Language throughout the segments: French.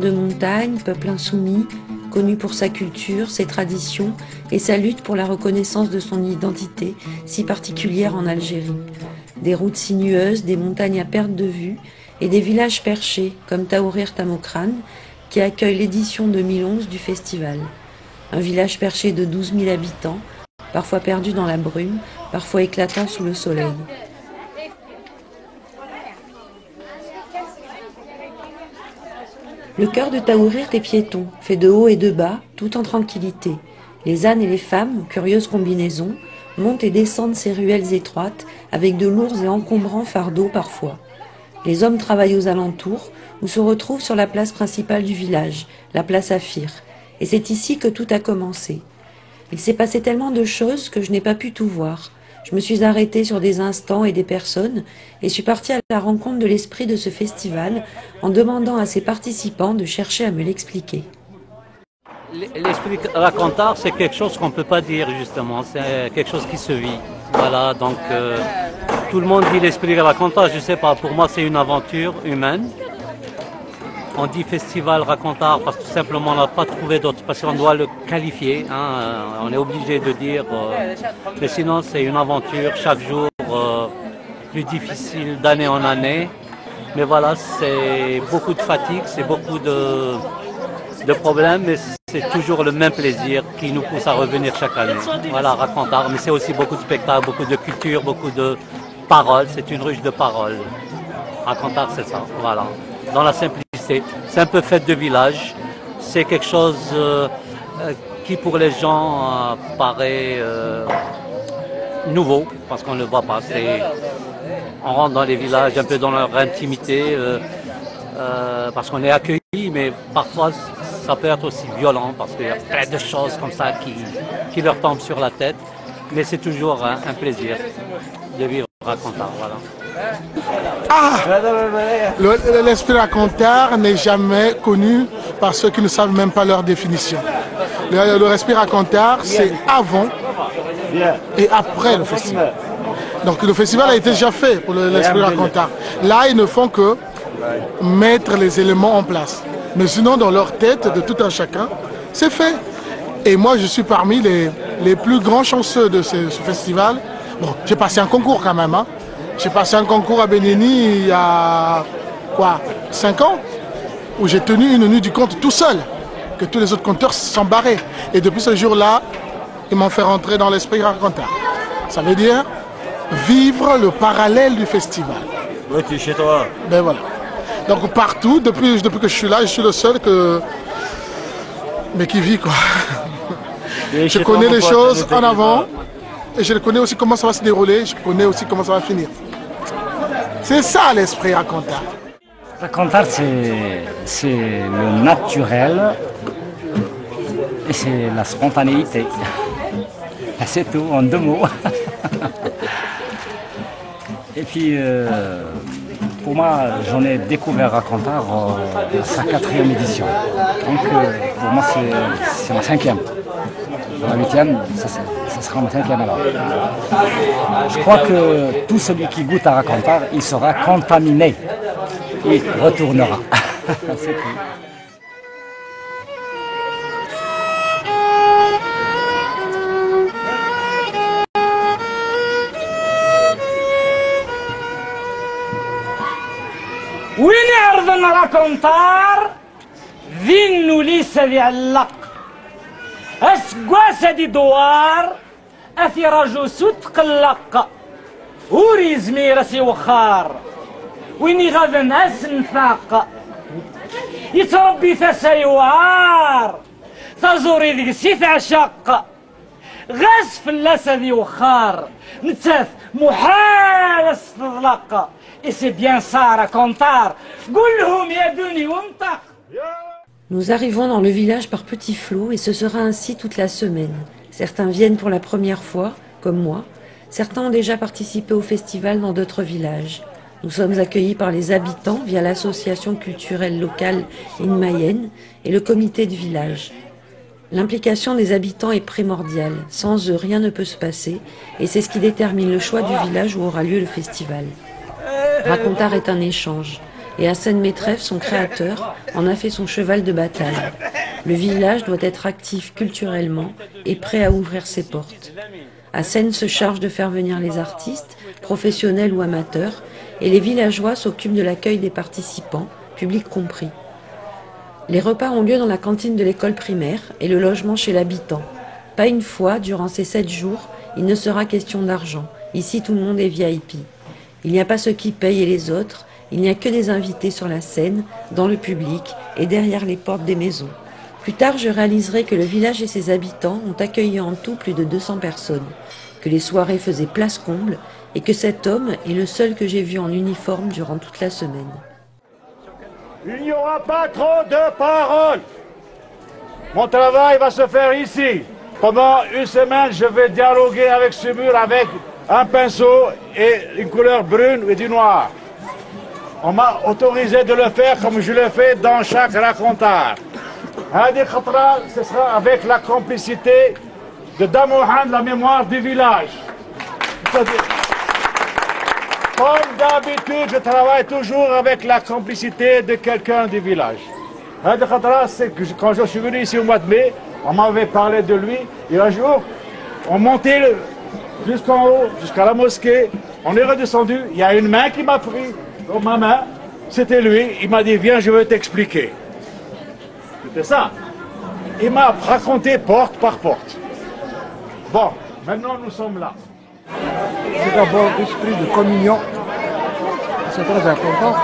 De montagne, peuple insoumis, connu pour sa culture, ses traditions et sa lutte pour la reconnaissance de son identité, si particulière en Algérie. Des routes sinueuses, des montagnes à perte de vue et des villages perchés, comme Taourir Tamokran, qui accueille l'édition 2011 du festival. Un village perché de 12 000 habitants, parfois perdu dans la brume, parfois éclatant sous le soleil. Le cœur de Taourir est piéton, fait de haut et de bas, tout en tranquillité. Les ânes et les femmes, curieuses combinaisons, montent et descendent ces ruelles étroites, avec de lourds et encombrants fardeaux parfois. Les hommes travaillent aux alentours, ou se retrouvent sur la place principale du village, la place Afir. Et c'est ici que tout a commencé. Il s'est passé tellement de choses que je n'ai pas pu tout voir. Je me suis arrêtée sur des instants et des personnes et suis partie à la rencontre de l'esprit de ce festival en demandant à ses participants de chercher à me l'expliquer. L'esprit racontard, c'est quelque chose qu'on ne peut pas dire justement, c'est quelque chose qui se vit. Voilà, donc tout le monde dit l'esprit racontard, je ne sais pas, pour moi c'est une aventure humaine. On dit festival racontard parce que tout simplement on n'a pas trouvé d'autre, parce qu'on doit le qualifier, on est obligé de dire, mais sinon c'est une aventure chaque jour plus difficile d'année en année. Mais voilà, c'est beaucoup de fatigue, c'est beaucoup de problèmes, mais c'est toujours le même plaisir qui nous pousse à revenir chaque année. Voilà, racontard, mais c'est aussi beaucoup de spectacles, beaucoup de culture, beaucoup de paroles, c'est une ruche de paroles. Racontard, c'est ça, voilà, dans la simplicité. C'est un peu fête de village, c'est quelque chose qui pour les gens paraît nouveau, parce qu'on ne le voit pas. On rentre dans les villages un peu dans leur intimité, parce qu'on est accueillis, mais parfois ça peut être aussi violent, parce qu'il y a plein de choses comme ça qui leur tombent sur la tête, mais c'est toujours un plaisir de vivre racontard, voilà. L'esprit racontard n'est jamais connu par ceux qui ne savent même pas leur définition. L'esprit racontard, c'est avant et après le festival. Donc le festival a été déjà fait pour l'esprit racontard. Là, ils ne font que mettre les éléments en place. Mais sinon, dans leur tête, de tout un chacun, c'est fait. Et moi, je suis parmi les plus grands chanceux de ce festival. Bon, j'ai passé un concours quand même, J'ai passé un concours à Bénéni il y a 5 ans, où j'ai tenu une nuit du conte tout seul, que tous les autres conteurs se sont barrés. Et depuis ce jour-là, ils m'ont fait rentrer dans l'esprit racontard. Ça veut dire vivre le parallèle du festival. Oui, tu es chez toi. Ben voilà. Donc partout, depuis que je suis là, je suis le seul mais qui vit quoi. Je connais les choses en avant. Et je connais aussi comment ça va se dérouler, je connais aussi comment ça va finir. C'est ça l'esprit racontard. Racontard, c'est le naturel et c'est la spontanéité. C'est tout, en 2 mots. Et puis, pour moi, j'en ai découvert Racontard dans sa 4e édition. Donc, pour moi, c'est ma 5e. La 8e, ça sera ma 5e alors. Je crois que tout celui qui goûte à Racontard, il sera contaminé. Il retournera. C'est tout. وين عرضنا راكونتار ذنو ليس بيعلق اسقواسة دي دوار اثي رجوسو تقلق وري زميرسي وخار ويني غاذن اسنفاق يتربي فسيوار تزوري ذيك سيف عشق غاس فلاسة ذي وخار نتاث محال استطلق. Et c'est bien ça, Racontard. Nous arrivons dans le village par petits flots et ce sera ainsi toute la semaine. Certains viennent pour la première fois, comme moi. Certains ont déjà participé au festival dans d'autres villages. Nous sommes accueillis par les habitants via l'association culturelle locale Inmayenne et le comité de village. L'implication des habitants est primordiale. Sans eux, rien ne peut se passer et c'est ce qui détermine le choix du village où aura lieu le festival. Racontard est un échange. Et Hassan Metref, son créateur, en a fait son cheval de bataille. Le village doit être actif culturellement et prêt à ouvrir ses portes. Hassan se charge de faire venir les artistes, professionnels ou amateurs, et les villageois s'occupent de l'accueil des participants, public compris. Les repas ont lieu dans la cantine de l'école primaire et le logement chez l'habitant. Pas une fois, durant ces 7 jours, il ne sera question d'argent. Ici, tout le monde est VIP. Il n'y a pas ceux qui payent et les autres. Il n'y a que des invités sur la scène, dans le public et derrière les portes des maisons. Plus tard, je réaliserai que le village et ses habitants ont accueilli en tout plus de 200 personnes, que les soirées faisaient place comble et que cet homme est le seul que j'ai vu en uniforme durant toute la semaine. Il n'y aura pas trop de paroles. Mon travail va se faire ici. Pendant une semaine, je vais dialoguer avec ce mur avec un pinceau et une couleur brune et du noir. On m'a autorisé de le faire comme je le fais dans chaque raconteur. Hadi Khatra, ce sera avec la complicité de Damouhan, la mémoire du village. Comme d'habitude, je travaille toujours avec la complicité de quelqu'un du village. Hadi Khatra, c'est que quand je suis venu ici au mois de mai, on m'avait parlé de lui, et un jour, on montait jusqu'en haut, jusqu'à la mosquée, on est redescendu, il y a une main qui m'a pris dans ma main, c'était lui, il m'a dit, viens, je vais t'expliquer. C'était ça. Il m'a raconté porte par porte. Bon, maintenant nous sommes là. C'est d'abord l'esprit de communion, c'est très important.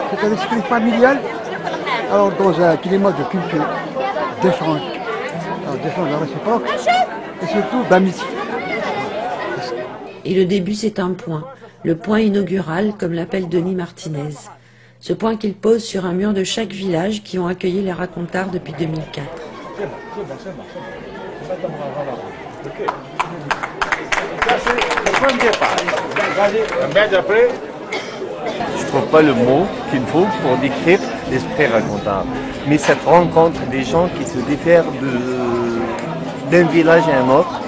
C'est un esprit familial, alors dans un climat de culture, d'échange réciproque et surtout d'amitié. Et le début, c'est un point, le point inaugural, comme l'appelle Denis Martinez. Ce point qu'il pose sur un mur de chaque village qui ont accueilli les racontards depuis 2004. Ça, c'est le point de départ. Je ne trouve pas le mot qu'il faut pour décrire l'esprit racontard. Mais cette rencontre des gens qui se diffèrent d'un village à un autre,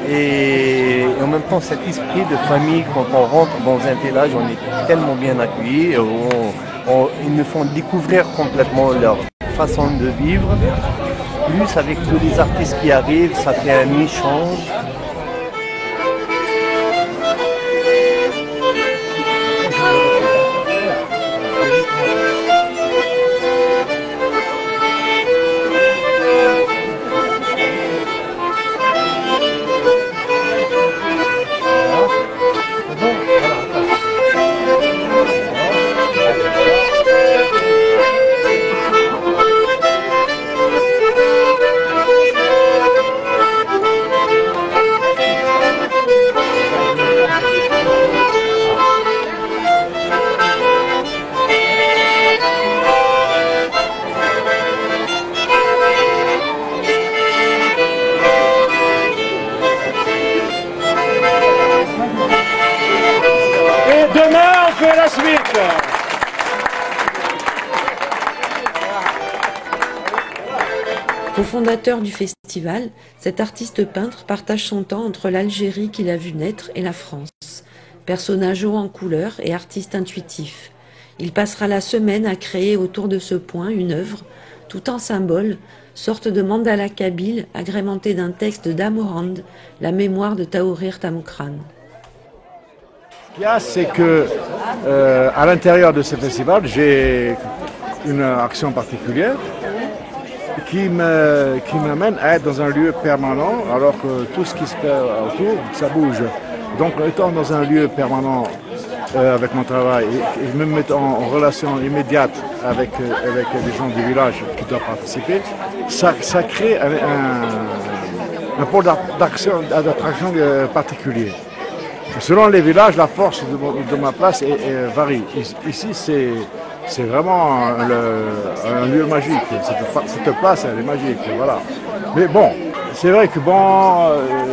et en même temps cet esprit de famille, quand on rentre dans un village, on est tellement bien accueillis, ils nous font découvrir complètement leur façon de vivre. Plus avec tous les artistes qui arrivent, ça fait un échange. La suite. Cofondateur du festival, cet artiste peintre partage son temps entre l'Algérie qu'il a vu naître et la France. Personnage haut en couleur et artiste intuitif. Il passera la semaine à créer autour de ce point une œuvre, tout en symbole, sorte de mandala kabyle agrémenté d'un texte d'Amorand, la mémoire de Taourir Tamoukran. Ce qu'il y a, c'est que à l'intérieur de ce festival, j'ai une action particulière qui m'amène à être dans un lieu permanent, alors que tout ce qui se fait autour, ça bouge. Donc, étant dans un lieu permanent avec mon travail et me mettant en relation immédiate avec les gens du village qui doivent participer, ça crée un pôle d'attraction particulier. Selon les villages, la force de ma place varie. Ici, c'est vraiment un lieu magique. Cette place, elle est magique. Voilà. Mais bon, c'est vrai que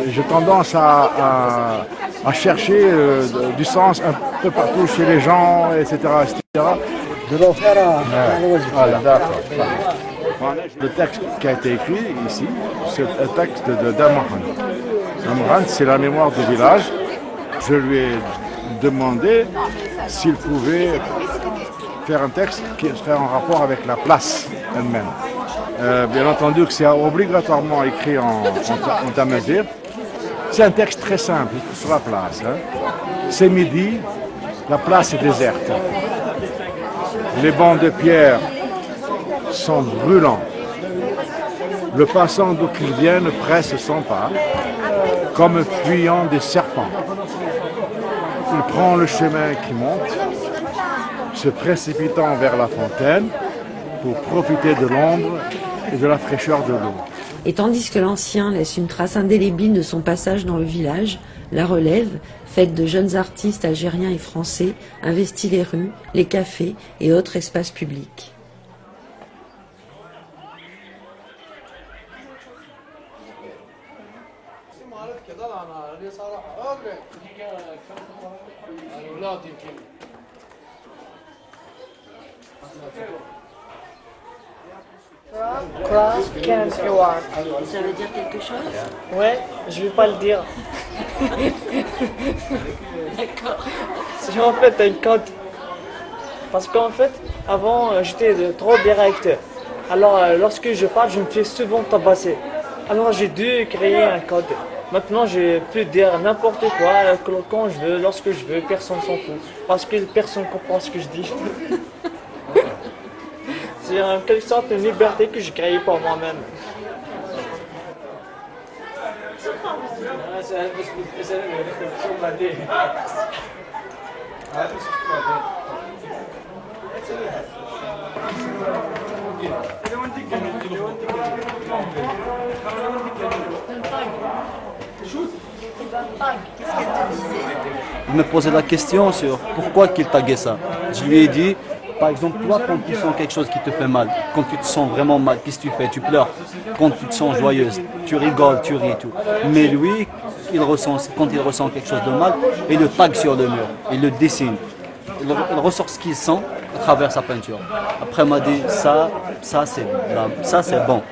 j'ai tendance à chercher du sens un peu partout chez les gens, etc. Le texte qui a été écrit ici, c'est un texte d'Amouhan. Amouhan, c'est la mémoire du village. Je lui ai demandé s'il pouvait faire un texte qui serait en rapport avec la place elle-même. Bien entendu que c'est obligatoirement écrit en tamazight. C'est un texte très simple sur la place. Hein. C'est midi, la place est déserte. Les bancs de pierre sont brûlants. Le passant d'où qu'il vienne presse son pas, comme fuyant des serpents. Il prend le chemin qui monte, se précipitant vers la fontaine pour profiter de l'ombre et de la fraîcheur de l'eau. Et tandis que l'ancien laisse une trace indélébile de son passage dans le village, la relève, faite de jeunes artistes algériens et français, investit les rues, les cafés et autres espaces publics. Ça veut dire quelque chose? Ouais, je vais pas le dire. D'accord. C'est en fait un code. Parce qu'en fait, avant, j'étais trop directeur. Alors, lorsque je parle, je me fais souvent tabasser. Alors, j'ai dû créer un code. Maintenant, je peux dire n'importe quoi, quand je veux, lorsque je veux, personne s'en fout. Parce que personne comprend ce que je dis. C'est en quelque sorte une liberté que j'ai créée pour moi-même. Il me posait la question sur pourquoi qu'il taguait ça. Je lui ai dit, par exemple, toi, quand tu sens quelque chose qui te fait mal, quand tu te sens vraiment mal, qu'est-ce que tu fais? Tu pleures. Quand tu te sens joyeuse, tu rigoles, tu ris, tout. Mais lui, quand il ressent quelque chose de mal, il le tague sur le mur, il le dessine. Il ressort ce qu'il sent à travers sa peinture. Après, il m'a dit, ça c'est bon.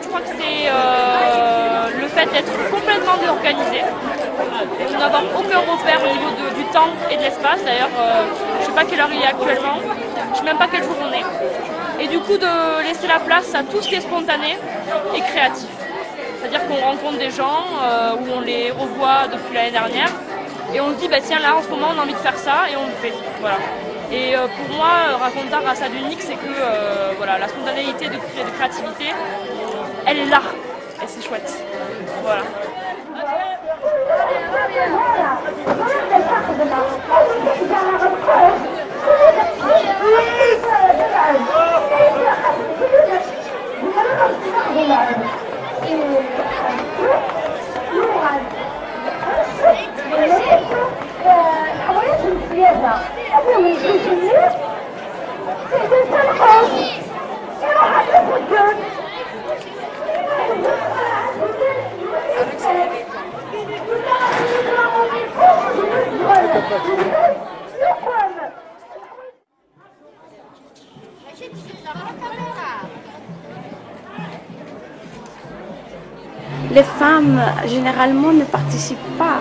Je crois que c'est le fait d'être complètement déorganisé, de n'avoir aucun repère au niveau du temps et de l'espace. D'ailleurs, je ne sais pas quelle heure il est actuellement, je ne sais même pas quel jour on est. Et du coup, de laisser la place à tout ce qui est spontané et créatif. C'est-à-dire qu'on rencontre des gens où on les revoit depuis l'année dernière et on se dit, bah, tiens, là en ce moment on a envie de faire ça et on le fait. Voilà. Et pour moi, Racontar a ça d'unique, c'est que voilà, la spontanéité de créativité, elle est là. Et c'est chouette. Voilà. Les femmes, généralement, ne participent pas.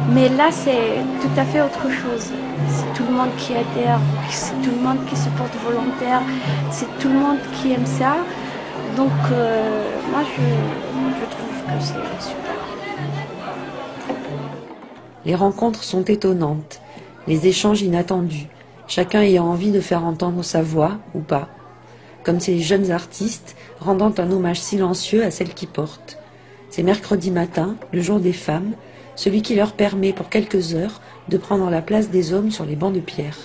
Mais là, c'est tout à fait autre chose. C'est tout le monde qui adhère, c'est tout le monde qui se porte volontaire, c'est tout le monde qui aime ça. Donc, moi, je trouve que c'est super. Les rencontres sont étonnantes, les échanges inattendus, chacun ayant envie de faire entendre sa voix ou pas, comme ces jeunes artistes rendant un hommage silencieux à celle qui porte. C'est mercredi matin, le jour des femmes, celui qui leur permet pour quelques heures de prendre la place des hommes sur les bancs de pierre.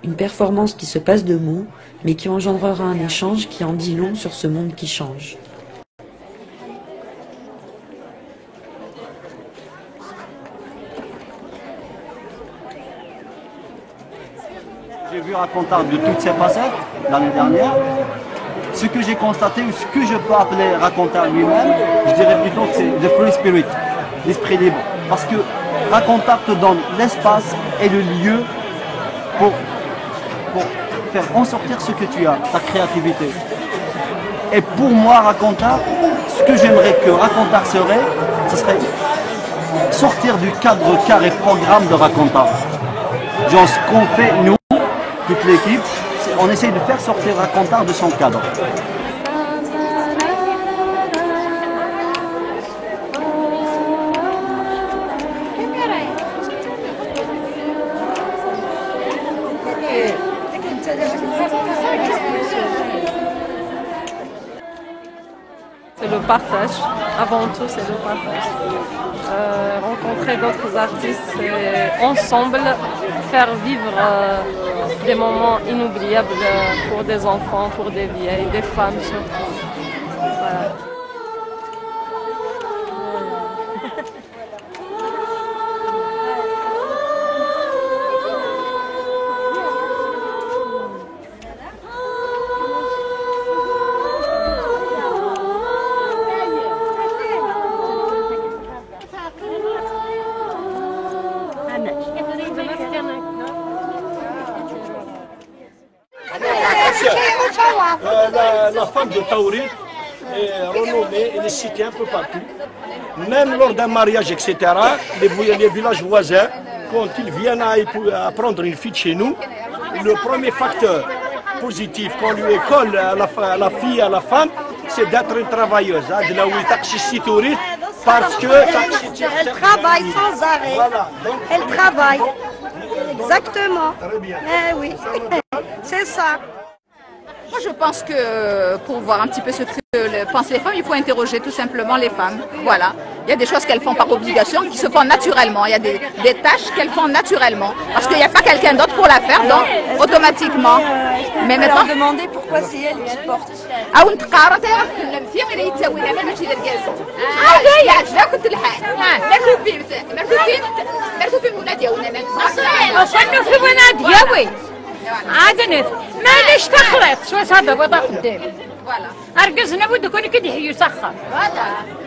Une performance qui se passe de mots, mais qui engendrera un échange qui en dit long sur ce monde qui change. J'ai vu Racontar de toutes ses facettes l'année dernière. Ce que j'ai constaté, ou ce que je peux appeler Racontar lui-même, je dirais plutôt que c'est le free spirit, l'esprit libre. Parce que Racontar te donne l'espace et le lieu pour faire en sortir ce que tu as, ta créativité. Et pour moi, Racontart, ce que j'aimerais que Racontart serait, ce serait sortir du cadre carré programme de Racontart. Genre ce qu'on fait, nous, toute l'équipe, on essaye de faire sortir Racontart de son cadre. C'est le partage, avant tout c'est le partage. Rencontrer d'autres artistes et ensemble faire vivre des moments inoubliables pour des enfants, pour des vieilles, des femmes surtout. Voilà. La femme de Taourit est renommée, elle est citée un peu partout. Même lors d'un mariage, etc., les villages voisins, quand ils viennent à prendre une fille de chez nous, le premier facteur positif qu'on lui colle à la fille, à la femme, c'est d'être une travailleuse. Parce que elle travaille sans arrêt. Voilà. Donc, elle travaille. Exactement. Eh oui, c'est ça. Moi, je pense que pour voir un petit peu ce que pensent les femmes, il faut interroger tout simplement les femmes. Voilà. Il y a des choses qu'elles font par obligation, qui se font naturellement. Il y a des tâches qu'elles font naturellement. Parce qu'il n'y a pas quelqu'un d'autre pour la faire, donc automatiquement. Mais maintenant. Demander pourquoi c'est elle qui porte. عادنت معليش تخلط شو هذا وضع قدامي أرجزنا بده يكون كده يسخر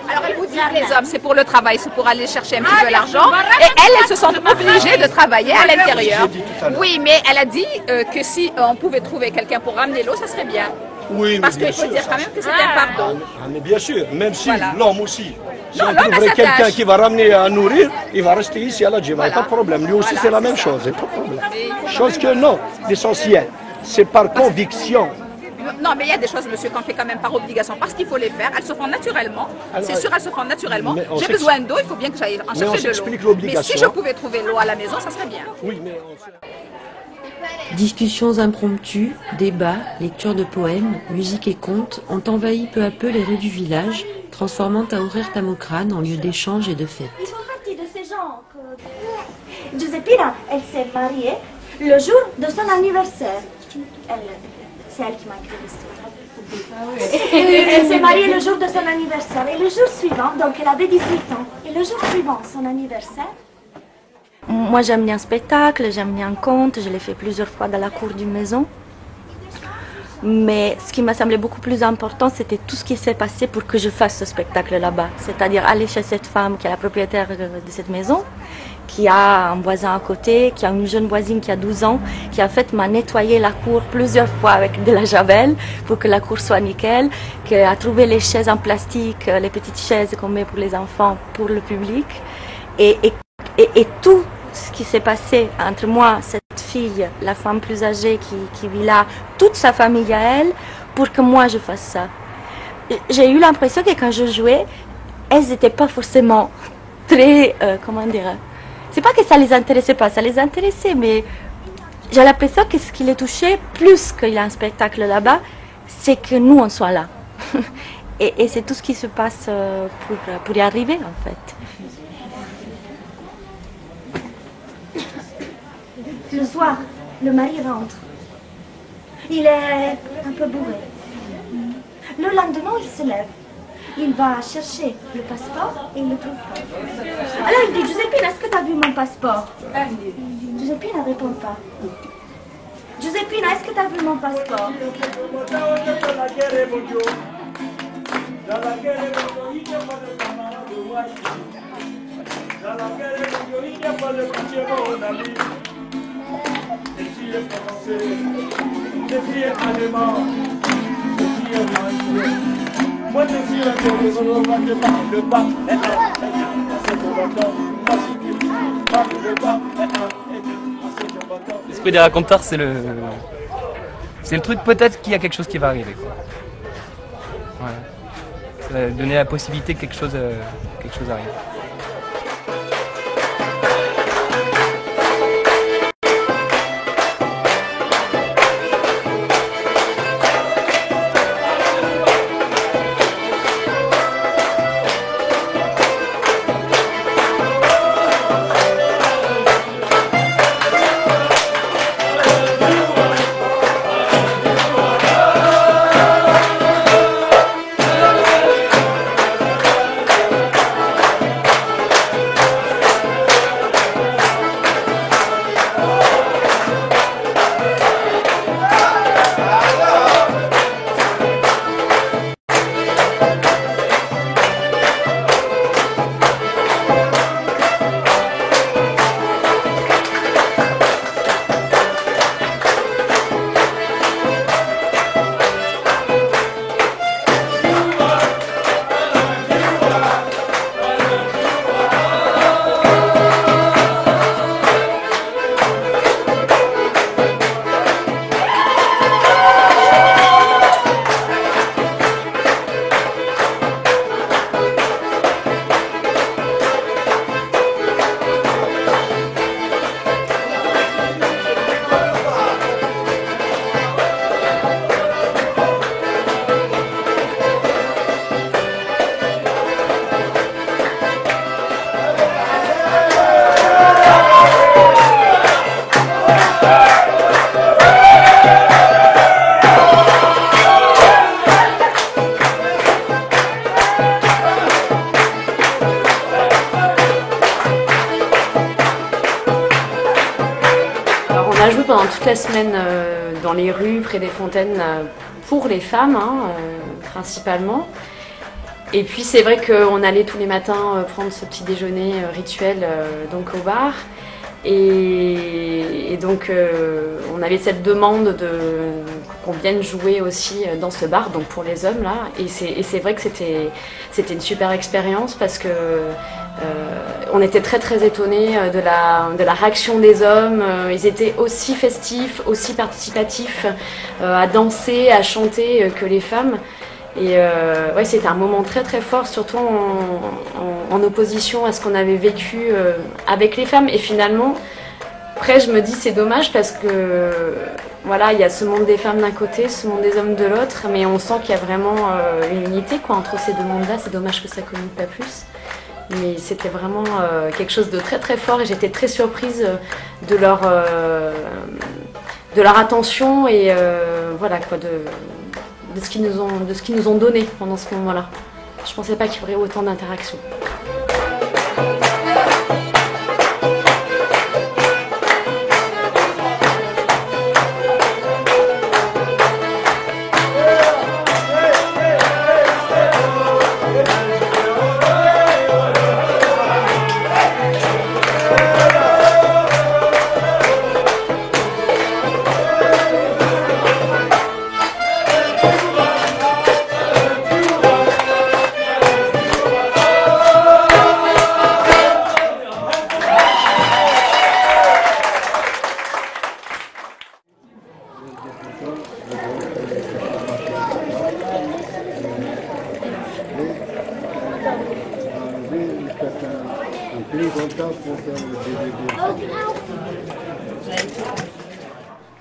Alors elle vous dit que les hommes c'est pour le travail, c'est pour aller chercher un petit peu l'argent et elles se sentent obligées de travailler à l'intérieur. Oui, mais elle a dit que si on pouvait trouver quelqu'un pour ramener l'eau, ça serait bien. Oui, parce qu'il faut dire quand même que c'est un pardon. Mais bien sûr, même si l'homme aussi. Si on trouverait quelqu'un qui va ramener à nourrir, il va rester ici à la Djema, il n'y a pas de problème. Lui aussi c'est la même chose, il n'y a pas de problème. Chose que non, l'essentiel, c'est par conviction. Non, mais il y a des choses, monsieur, qu'on fait quand même par obligation, parce qu'il faut les faire. Elles se font naturellement. C'est sûr, elles se font naturellement. J'ai besoin d'eau, il faut bien que j'aille en chercher de l'eau. Mais si je pouvais trouver l'eau à la maison, ça serait bien. Oui, mais Discussions impromptues, débats, lectures de poèmes, musique et contes ont envahi peu à peu les rues du village, transformant Taourir Tamokran en lieu d'échange et de fête. Ils font partie de ces gens que... Giuseppina, elle s'est mariée le jour de son anniversaire. C'est elle qui m'a écrit l'histoire. Elle s'est mariée le jour de son anniversaire. Et le jour suivant, donc elle avait 18 ans. Et le jour suivant, son anniversaire... Moi, j'aime bien un spectacle, j'aime bien un conte. Je l'ai fait plusieurs fois dans la cour d'une maison. Mais ce qui m'a semblé beaucoup plus important, c'était tout ce qui s'est passé pour que je fasse ce spectacle là-bas. C'est-à-dire aller chez cette femme qui est la propriétaire de cette maison, qui a un voisin à côté, qui a une jeune voisine qui a 12 ans, qui en fait m'a nettoyé la cour plusieurs fois avec de la javel pour que la cour soit nickel, qui a trouvé les chaises en plastique, les petites chaises qu'on met pour les enfants, pour le public. Et tout ce qui s'est passé entre moi, cette fille, la femme plus âgée qui vit là, toute sa famille à elle, pour que moi je fasse ça. J'ai eu l'impression que quand je jouais, elles n'étaient pas forcément très, comment dire, c'est pas que ça les intéressait pas, ça les intéressait, mais j'ai l'impression que ce qui les touchait, plus qu'il y a un spectacle là-bas, c'est que nous on soit là. et c'est tout ce qui se passe pour y arriver en fait. Le soir, le mari rentre. Il est un peu bourré. Le lendemain, il se lève. Il va chercher le passeport et il ne le trouve pas. Alors il dit, Giuseppina, est-ce que tu as vu mon passeport? Giuseppina ne répond pas. Giuseppina, est-ce que tu as vu mon passeport? L'esprit des raconteurs, c'est le truc peut-être qu'il y a quelque chose qui va arriver, quoi. Ouais. Ça va donner la possibilité que quelque chose arrive. On a joué pendant toute la semaine dans les rues, près des fontaines, pour les femmes, principalement. Et puis c'est vrai qu'on allait tous les matins prendre ce petit déjeuner rituel donc au bar. Et donc on avait cette demande qu'on vienne jouer aussi dans ce bar, donc pour les hommes là. Et c'est vrai que c'était une super expérience parce que on était très étonnés de la réaction des hommes. Ils étaient aussi festifs, aussi participatifs à danser, à chanter que les femmes. Et ouais, c'était un moment très fort, surtout en opposition à ce qu'on avait vécu avec les femmes. Et finalement, après je me dis c'est dommage parce que voilà, il y a ce monde des femmes d'un côté, ce monde des hommes de l'autre, mais on sent qu'il y a vraiment une unité quoi, entre ces deux mondes-là. C'est dommage que ça ne communique pas plus. Mais c'était vraiment quelque chose de très fort et j'étais très surprise de leur attention et voilà quoi, de ce qu'ils nous ont donné pendant ce moment-là. Je pensais pas qu'il y aurait autant d'interactions.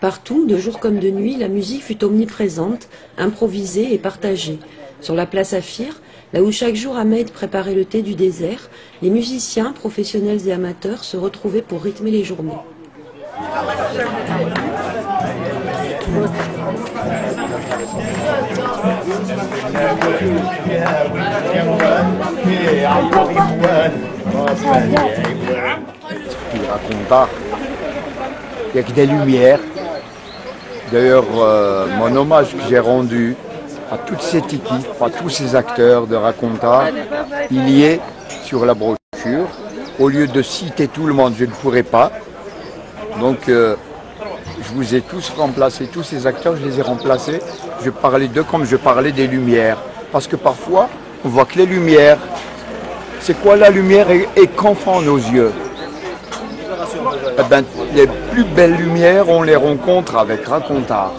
Partout, de jour comme de nuit, la musique fut omniprésente, improvisée et partagée. Sur la place Afir, là où chaque jour Ahmed préparait le thé du désert, les musiciens, professionnels et amateurs, se retrouvaient pour rythmer les journées. Il raconte pas. Il n'y a que des lumières. D'ailleurs, mon hommage que j'ai rendu à toute cette équipe, à tous ces acteurs de Raconta, il y est sur la brochure. Au lieu de citer tout le monde, je ne pourrais pas. Donc, je vous ai tous remplacés, tous ces acteurs, je les ai remplacés. Je parlais d'eux comme je parlais des lumières. Parce que parfois, on voit que les lumières, c'est quoi la lumière et qu'enfant nos yeux? Eh ben, les plus belles lumières, on les rencontre avec Racontard.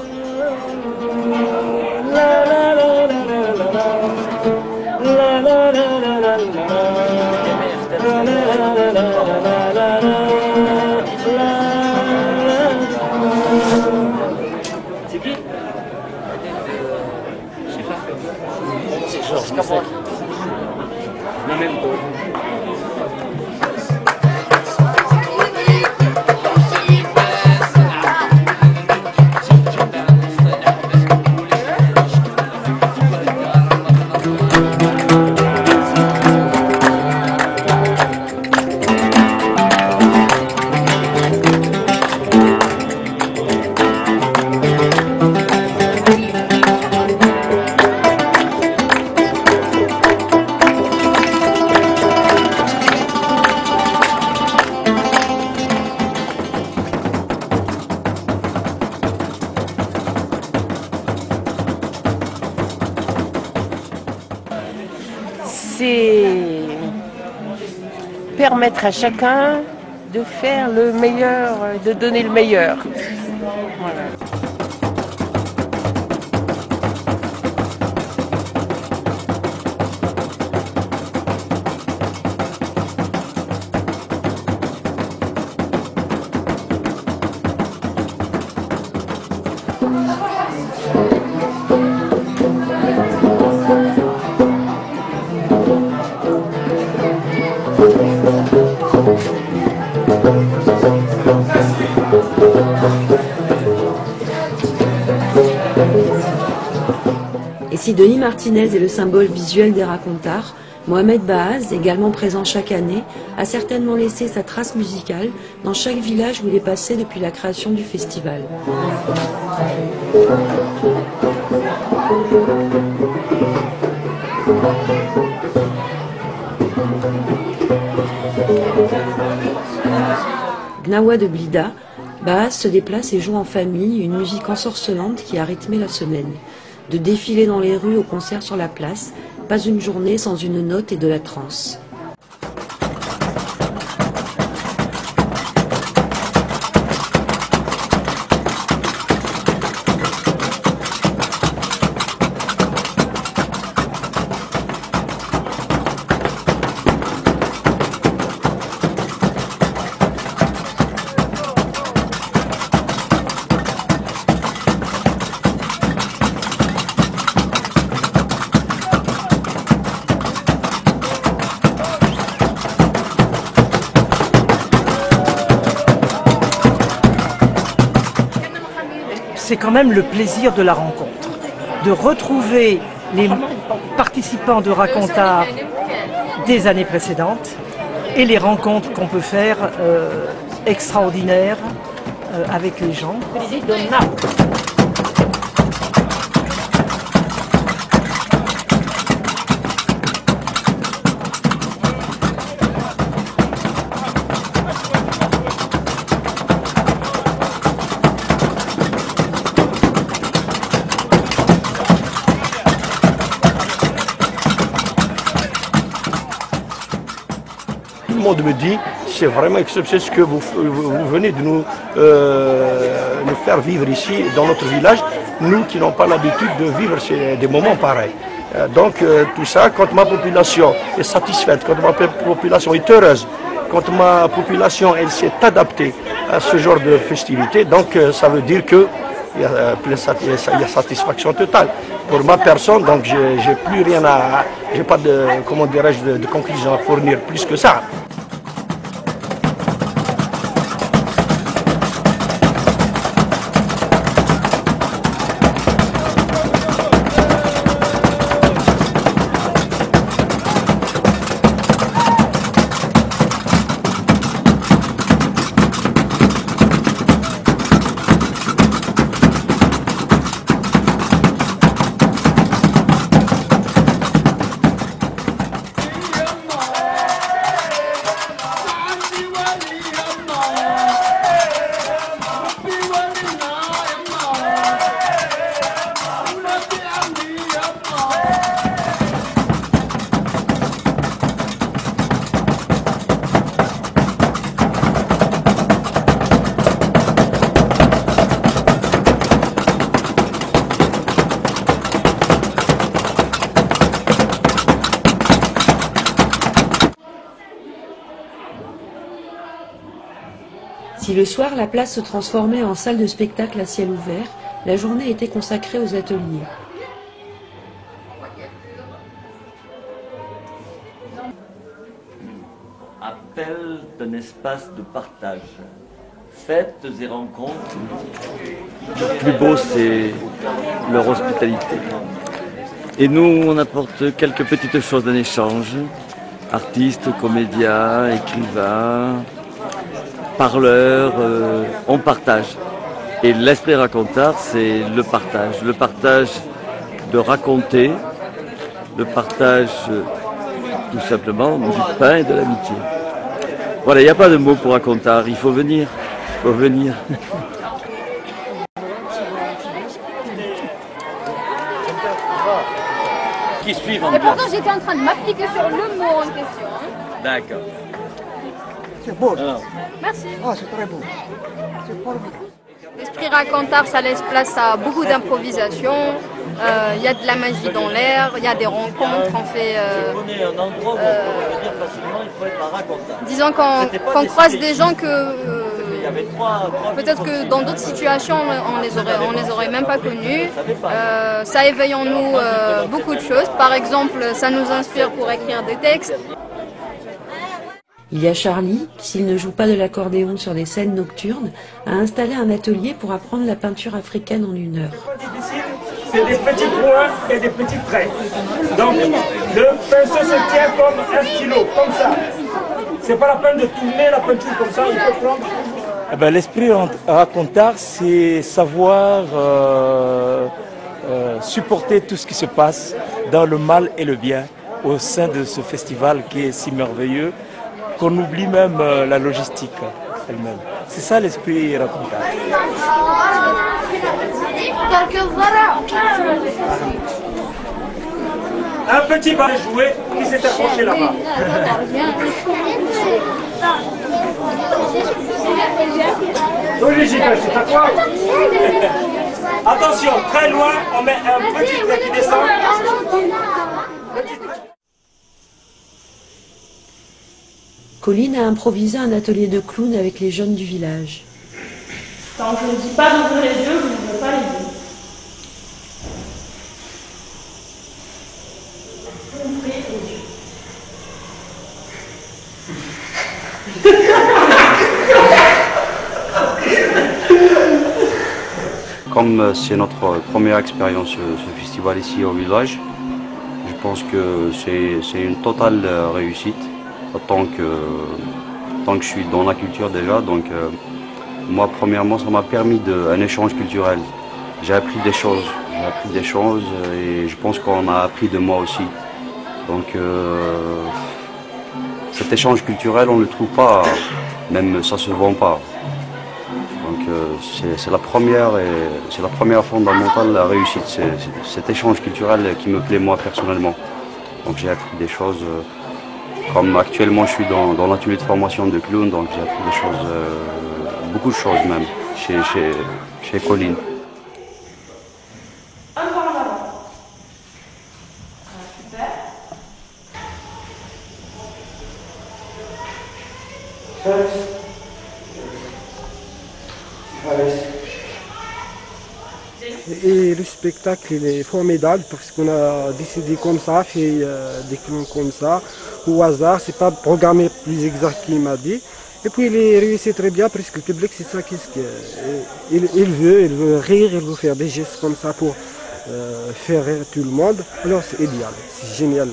C'est qui? Je sais pas. C'est Georges Capon. Memento. C'est permettre à chacun de faire le meilleur, de donner le meilleur. Voilà. Et si Denis Martinez est le symbole visuel des racontards, Mohamed Baaz, également présent chaque année, a certainement laissé sa trace musicale dans chaque village où il est passé depuis la création du festival. Gnawa de Blida, Baaz se déplace et joue en famille une musique ensorcelante qui a rythmé la semaine. De défiler dans les rues au concert sur la place, pas une journée sans une note et de la transe. C'est quand même le plaisir de la rencontre, de retrouver les participants de Racontard des années précédentes et les rencontres qu'on peut faire extraordinaires avec les gens. Tout le monde me dit, c'est vraiment exceptionnel ce que vous venez de nous faire vivre ici, dans notre village, nous qui n'avons pas l'habitude de vivre des moments pareils. Donc tout ça, quand ma population est satisfaite, quand ma population est heureuse, quand ma population elle s'est adaptée à ce genre de festivités, donc ça veut dire que il y a satisfaction totale. Pour ma personne, donc j'ai plus rien à, j'ai pas de, comment dirais-je, de conclusion à fournir plus que ça. Si le soir la place se transformait en salle de spectacle à ciel ouvert, la journée était consacrée aux ateliers. Appel d'un espace de partage. Fêtes et rencontres. Le plus beau, c'est leur hospitalité. Et nous, on apporte quelques petites choses d'un échange. Artistes, comédiens, écrivains, parleurs, on partage. Et l'esprit racontard, c'est le partage. Le partage de raconter, le partage tout simplement du pain et de l'amitié. Voilà, il n'y a pas de mots pour racontard, il faut venir. Il faut venir. Qui suivent en Et pourtant, classe. j'étais en train de m'appliquer sur le mot en question. D'accord. C'est beau. Alors. Merci. Ah, c'est très beau. C'est pas beau. L'esprit racontard, ça laisse place à beaucoup d'improvisation. Il y a de la magie dans l'air, il y a des rencontres, on fait... un endroit où on peut venir facilement, il faut être un racontard. Disons qu'on croise des gens que... Peut-être que dans d'autres situations, on les aurait même pas connus. Ça éveille en nous beaucoup de choses. Par exemple, ça nous inspire pour écrire des textes. Il y a Charlie, qui s'il ne joue pas de l'accordéon sur des scènes nocturnes, a installé un atelier pour apprendre la peinture africaine en 1 heure. C'est des petits points et des petits traits. Donc le pinceau se tient comme un stylo, comme ça. C'est pas la peine de tourner la peinture comme ça, il faut prendre. Eh ben, l'esprit racontard, c'est savoir supporter tout ce qui se passe dans le mal et le bien au sein de ce festival qui est si merveilleux qu'on oublie même la logistique elle-même. C'est ça l'esprit racontard. Un petit bal joué qui s'est accroché là-bas. Original, c'est à quoi? Attention, très loin, on met un petit trait qui descend. Colline a improvisé un atelier de clown avec les jeunes du village. Quand je ne dis pas d'ouvrir les yeux, vous n'ouvrez pas les yeux. Ouvrez les yeux. Comme c'est notre première expérience ce festival ici au village, je pense que c'est une totale réussite. Tant que je suis dans la culture déjà, donc moi premièrement ça m'a permis un échange culturel. J'ai appris des choses et je pense qu'on a appris de moi aussi. Donc cet échange culturel on ne le trouve pas, même ça se vend pas. Donc c'est la première fondamentale de la réussite, c'est cet échange culturel qui me plaît moi personnellement. Donc j'ai appris des choses. Comme actuellement je suis dans l'atelier de formation de clown, donc j'ai appris des choses, beaucoup de choses même, chez Colline. Et le spectacle il est formidable parce qu'on a décidé comme ça, fait des clowns comme ça, au hasard, c'est pas programmé plus exact qu'il m'a dit. Et puis il est réussi très bien parce que le public c'est ça qu'est-ce qu'il veut rire, il veut faire des gestes comme ça pour faire rire tout le monde. Alors c'est idéal, c'est génial.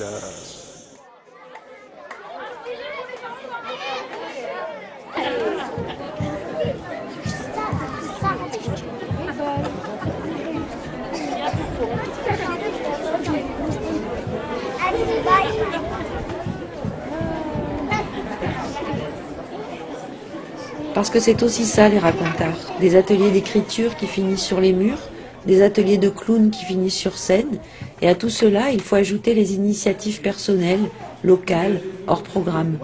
Parce que c'est aussi ça les racontards, des ateliers d'écriture qui finissent sur les murs, des ateliers de clown qui finissent sur scène, et à tout cela il faut ajouter les initiatives personnelles, locales, hors programme,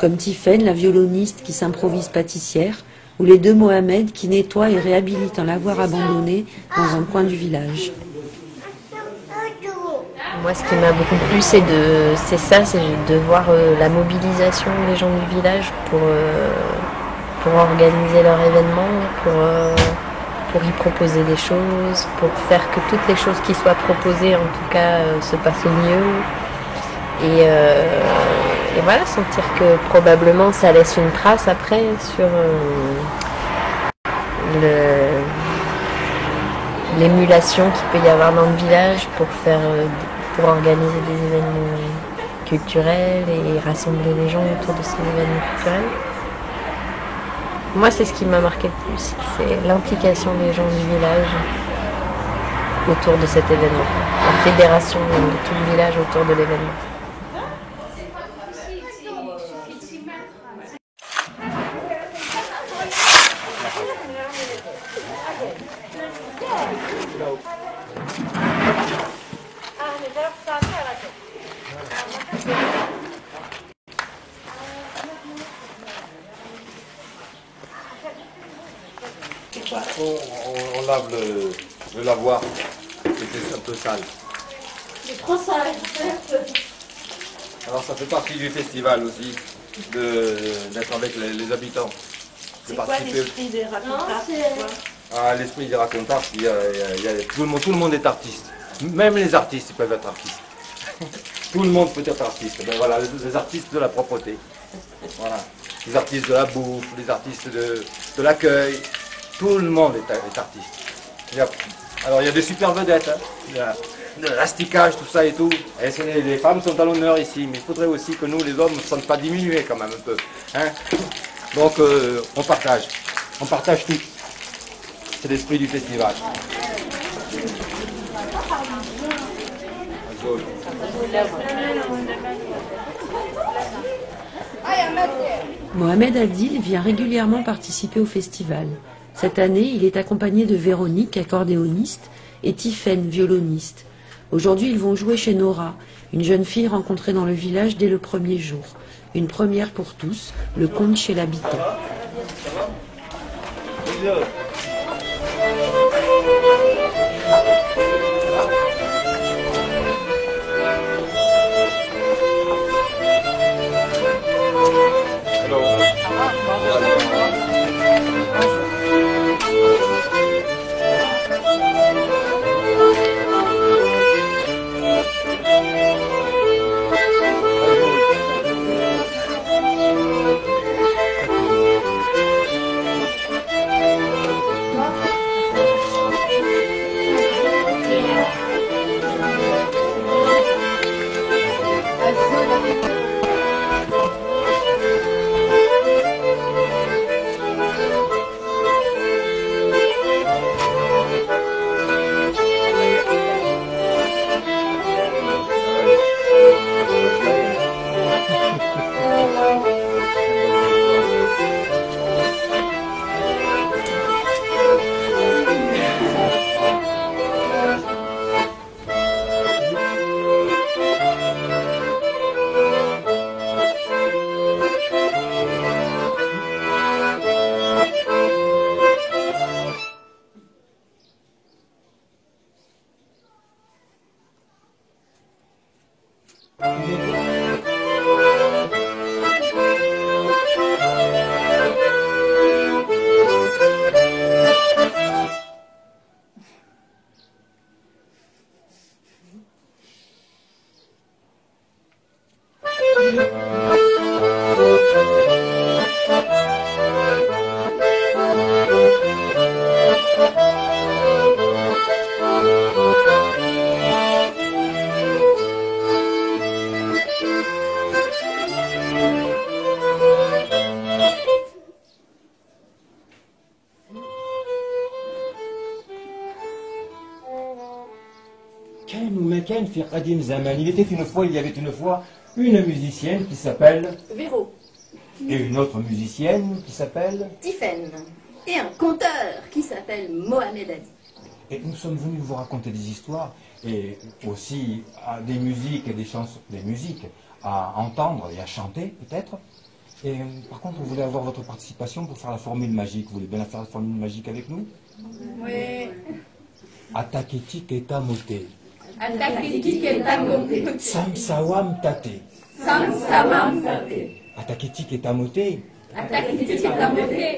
comme Tiffaine, la violoniste qui s'improvise pâtissière, ou les deux Mohamed qui nettoient et réhabilitent un lavoir abandonné dans un coin du village. Moi, ce qui m'a beaucoup plu, c'est de voir la mobilisation des gens du village pour organiser leur événement, pour y proposer des choses, pour faire que toutes les choses qui soient proposées, en tout cas, se passent au mieux. Et voilà, sentir que probablement ça laisse une trace après sur l'émulation qu'il peut y avoir dans le village pour organiser des événements culturels et rassembler les gens autour de ces événements culturels. Moi, c'est ce qui m'a marqué le plus, c'est l'implication des gens du village autour de cet événement, la fédération de tout le village autour de l'événement. On lave le lavoir, c'était un peu sale. C'est trop sale. Alors ça fait partie du festival aussi, d'être avec les habitants. C'est quoi l'esprit des racontards? L'esprit des racontards, tout le monde est artiste. Même les artistes peuvent être artistes. Tout le monde peut être artiste. Ben voilà, les artistes de la propreté. Voilà. Les artistes de la bouffe, les artistes de l'accueil. Tout le monde est artiste. Alors il y a des super vedettes, hein. De l'asticage, tout ça et tout. Et les femmes sont à l'honneur ici, mais il faudrait aussi que nous, les hommes, ne sommes pas diminués quand même un peu. Hein. Donc on partage tout. C'est l'esprit du festival. Mohamed Adil vient régulièrement participer au festival. Cette année, il est accompagné de Véronique, accordéoniste, et Tiffaine, violoniste. Aujourd'hui, ils vont jouer chez Nora, une jeune fille rencontrée dans le village dès le premier jour. Une première pour tous, le conte chez l'habitant. Il y avait une fois une musicienne qui s'appelle Véro. Et une autre musicienne qui s'appelle Tiffaine. Et un conteur qui s'appelle Mohamed Adil. Et nous sommes venus vous raconter des histoires et aussi des musiques et des chansons, des musiques à entendre et à chanter peut-être. Et par contre, on voulait avoir votre participation pour faire la formule magique. Vous voulez bien faire la formule magique avec nous? Oui. Ataketik et tamoté. Ataketik et tamoté. Samsawam tate. Samsawam tate. Ataketik et tamoté.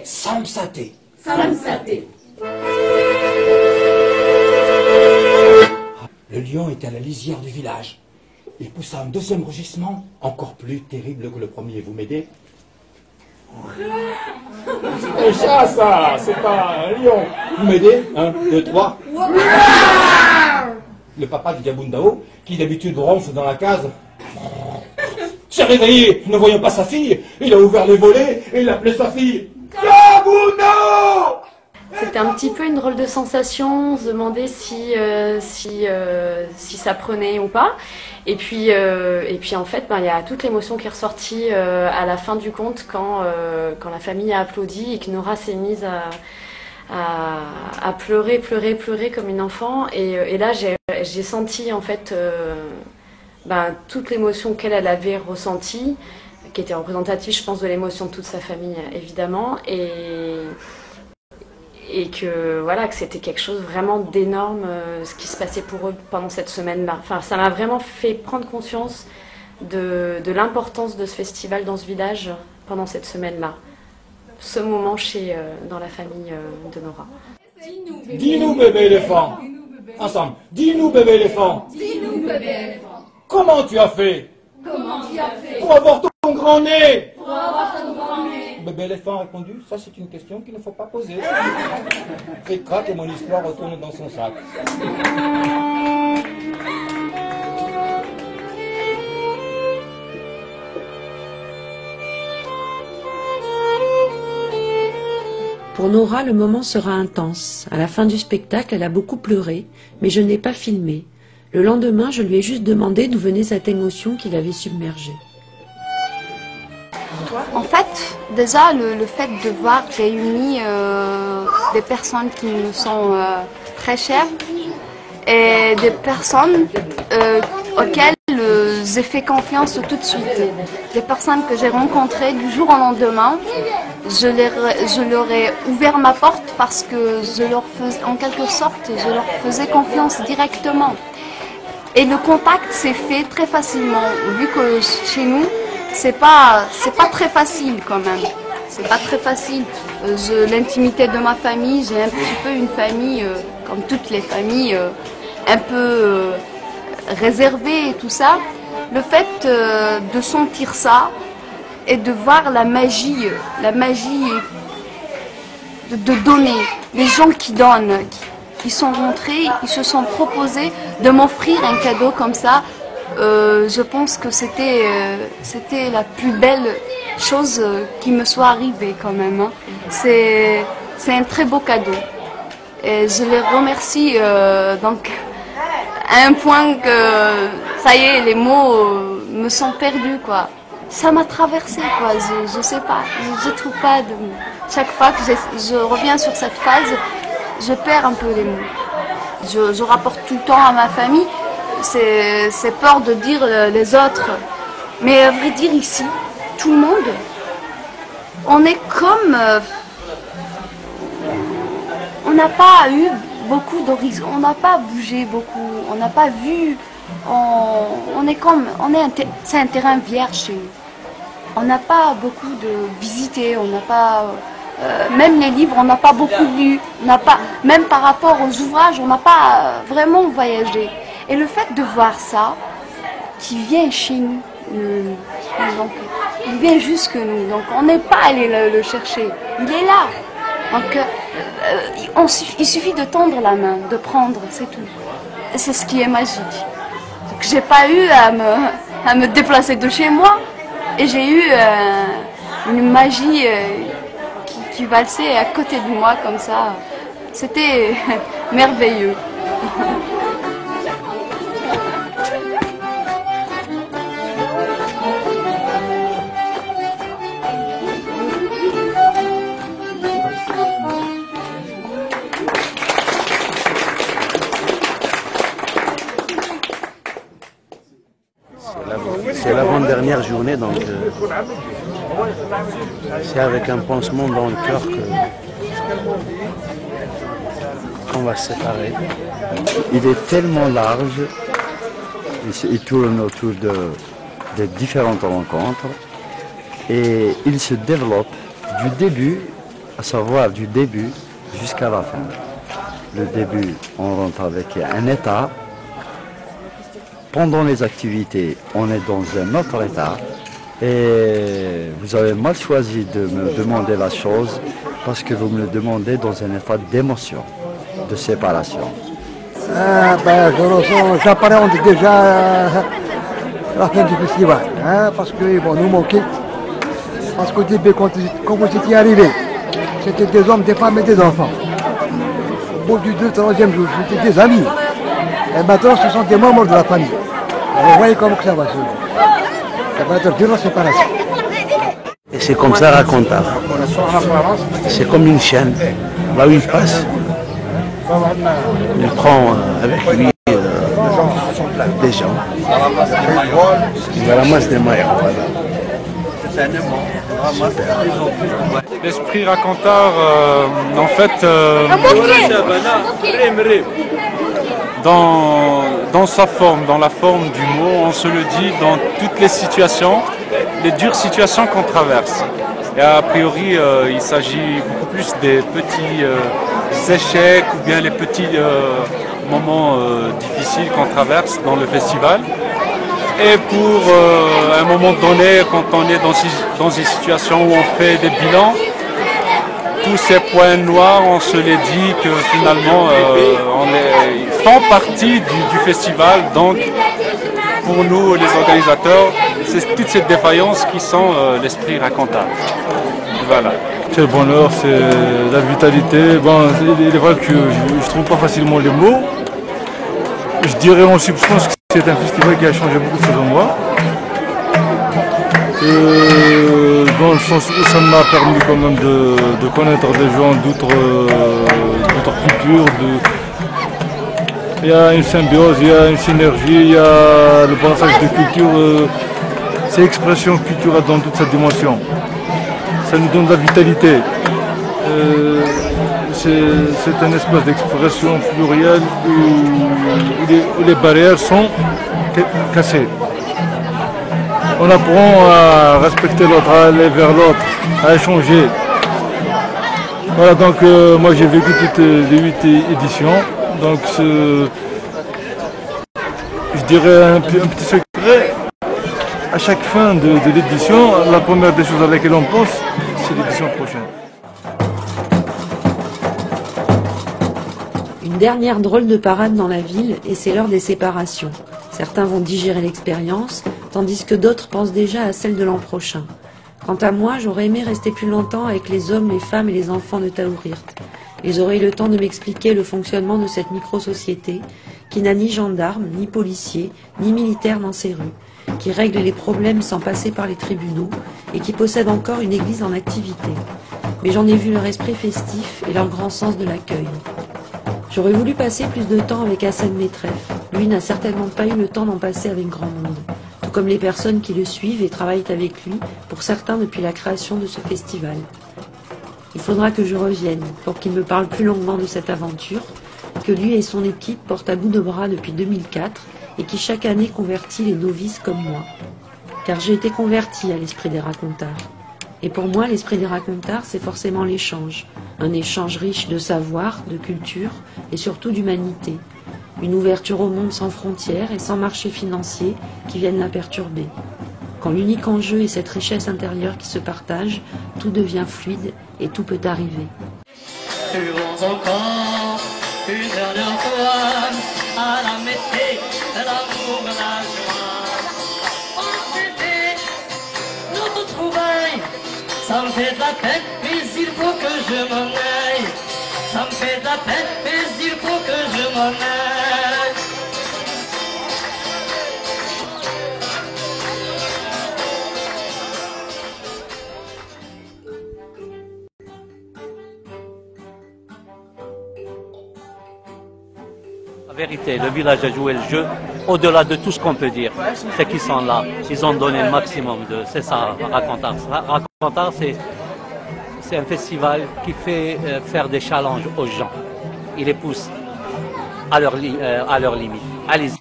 Samsate. Le lion était à la lisière du village. Il poussa un deuxième rugissement, encore plus terrible que le premier. Vous m'aidez? C'est un chat, ça, c'est pas un lion. Vous m'aidez? 1, 2, 3. Le papa du Gabundao, qui d'habitude ronfle dans la case, s'est réveillé, ne voyant pas sa fille. Il a ouvert les volets et il a appelé sa fille. Gabundao! C'était un petit peu une drôle de sensation, on se demandait si ça prenait ou pas. Et puis en fait, il y a toute l'émotion qui est ressortie à la fin du conte quand la famille a applaudi et que Nora s'est mise à pleurer comme une enfant. Et là, j'ai senti en fait toute l'émotion qu'elle avait ressentie, qui était représentative, je pense, de l'émotion de toute sa famille, évidemment. Et que voilà, que c'était quelque chose vraiment d'énorme ce qui se passait pour eux pendant cette semaine-là. Enfin, ça m'a vraiment fait prendre conscience de l'importance de ce festival dans ce village pendant cette semaine-là. Ce moment dans la famille de Nora. Dis-nous, bébé éléphant. Ensemble. Dis-nous, bébé éléphant. Dis-nous, bébé éléphant. Comment tu as fait? Comment tu as fait pour avoir ton grand nez? Pour avoir ton grand nez. Bébé éléphant a répondu, ça c'est une question qu'il ne faut pas poser. Et crac, et mon histoire retourne dans son sac. Pour Nora, le moment sera intense. À la fin du spectacle, elle a beaucoup pleuré, mais je ne l'ai pas filmé. Le lendemain, je lui ai juste demandé d'où venait cette émotion qui l'avait submergée. En fait, déjà, le fait de voir réunir des personnes qui nous sont très chères et des personnes auxquelles j'ai fait confiance tout de suite. Des personnes que j'ai rencontrées du jour au lendemain, je leur ai ouvert ma porte parce que en quelque sorte, je leur faisais confiance directement. Et le contact s'est fait très facilement, vu que chez nous, c'est pas très facile quand même. C'est pas très facile. L'intimité de ma famille, j'ai un petit peu une famille, comme toutes les familles, un peu réservée et tout ça. Le fait de sentir ça et de voir la magie de donner, les gens qui donnent, qui sont rentrés, ils se sont proposés de m'offrir un cadeau comme ça. Je pense que c'était la plus belle chose qui me soit arrivée quand même. Hein. C'est un très beau cadeau. Et je les remercie donc à un point que ça y est, les mots me sont perdus quoi. Ça m'a traversé quoi. Je sais pas. Je trouve pas de mots. Chaque fois que je reviens sur cette phase, je perds un peu les mots. Je rapporte tout le temps à ma famille. C'est peur de dire les autres. Mais à vrai dire ici, tout le monde, on est comme... on n'a pas eu beaucoup d'horizons, on n'a pas bougé beaucoup, on n'a pas vu... c'est un terrain vierge chez nous. On n'a pas beaucoup de visités, on n'a pas... même les livres, on n'a pas beaucoup lu. Même par rapport aux ouvrages, on n'a pas vraiment voyagé. Et le fait de voir ça, qui vient chez nous, donc, il vient jusque nous, donc on n'est pas allé le chercher, il est là. Donc il suffit de tendre la main, de prendre, c'est tout. C'est ce qui est magique. Donc j'ai pas eu à me déplacer de chez moi, et j'ai eu une magie qui valsait à côté de moi comme ça. C'était merveilleux. C'est l'avant-dernière journée, donc c'est avec un pansement dans le cœur qu'on va se séparer. Il est tellement large, il tourne autour de différentes rencontres et il se développe du début, à savoir du début jusqu'à la fin. Le début, on rentre avec un état. Pendant les activités, on est dans un autre état. Et vous avez mal choisi de me demander la chose parce que vous me le demandez dans un état d'émotion, de séparation. Je ressens, j'appréhende déjà la fin du festival, parce qu'ils vont nous moquer. Parce qu'au début, quand vous étiez arrivés, c'était des hommes, des femmes et des enfants. Au bout du 2e, 3e jour, c'était des amis. Et maintenant, ce sont des membres de la famille. Vous voyez comment que ça va se faire. Ça va être dur la séparation. Et c'est comme ça Racontar. C'est comme une chaîne. Là où il passe, il prend avec lui des gens. Il ramasse des mailles. L'esprit Racontar, en fait, dans sa forme, dans la forme du mot, on se le dit dans toutes les situations, les dures situations qu'on traverse. Et a priori, il s'agit beaucoup plus des petits échecs ou bien les petits moments difficiles qu'on traverse dans le festival. Et pour un moment donné, quand on est dans une situation où on fait des bilans, tous ces points noirs, on se les dit que finalement, ils font partie du festival. Donc, pour nous, les organisateurs, c'est toutes ces défaillances qui sont l'esprit Racontar. Voilà. C'est le bonheur, c'est la vitalité. Bon, il est vrai que je ne trouve pas facilement les mots. Je dirais en substance que c'est un festival qui a changé beaucoup de choses en moi. Dans le sens où ça m'a permis quand même de connaître des gens d'autres cultures. Il y a une symbiose, il y a une synergie, il y a le brassage de culture, c'est l'expression culturelle dans toute sa dimension. Ça nous donne de la vitalité. C'est un espace d'expression plurielle où les barrières sont cassées. On apprend à respecter l'autre, à aller vers l'autre, à échanger. Voilà, donc moi j'ai vécu toutes les 8 éditions. Donc je dirais un petit secret. À chaque fin de l'édition, la première des choses à laquelle on pense, c'est l'édition prochaine. Une dernière drôle de parade dans la ville et c'est l'heure des séparations. Certains vont digérer l'expérience, tandis que d'autres pensent déjà à celle de l'an prochain. Quant à moi, j'aurais aimé rester plus longtemps avec les hommes, les femmes et les enfants de Taourirt. Ils auraient eu le temps de m'expliquer le fonctionnement de cette micro-société qui n'a ni gendarmes, ni policiers, ni militaires dans ses rues, qui règle les problèmes sans passer par les tribunaux et qui possède encore une église en activité. Mais j'en ai vu leur esprit festif et leur grand sens de l'accueil. J'aurais voulu passer plus de temps avec Hassan Metref. Lui n'a certainement pas eu le temps d'en passer avec grand monde, tout comme les personnes qui le suivent et travaillent avec lui, pour certains depuis la création de ce festival. Il faudra que je revienne pour qu'il me parle plus longuement de cette aventure, que lui et son équipe portent à bout de bras depuis 2004 et qui chaque année convertit les novices comme moi. Car j'ai été converti à l'esprit des Racontars. Et pour moi, l'esprit des Racontars, c'est forcément l'échange. Un échange riche de savoir, de culture et surtout d'humanité. Une ouverture au monde sans frontières et sans marché financier qui viennent la perturber. Quand l'unique enjeu est cette richesse intérieure qui se partage, tout devient fluide et tout peut arriver. Buvons encore une heure de froid à la métier de l'amour, la joie. On s'était nos trouvailles, ça me fait de la peine, mais il faut que je m'en aille. Ça me fait de la peine, mais il faut que je m'en aille. La vérité, le village a joué le jeu. Au-delà de tout ce qu'on peut dire, c'est qu'ils sont là. Ils ont donné le maximum. C'est ça, Racontar. Racontar, c'est un festival qui fait faire des challenges aux gens. Il les pousse à leur limite. Allez-y.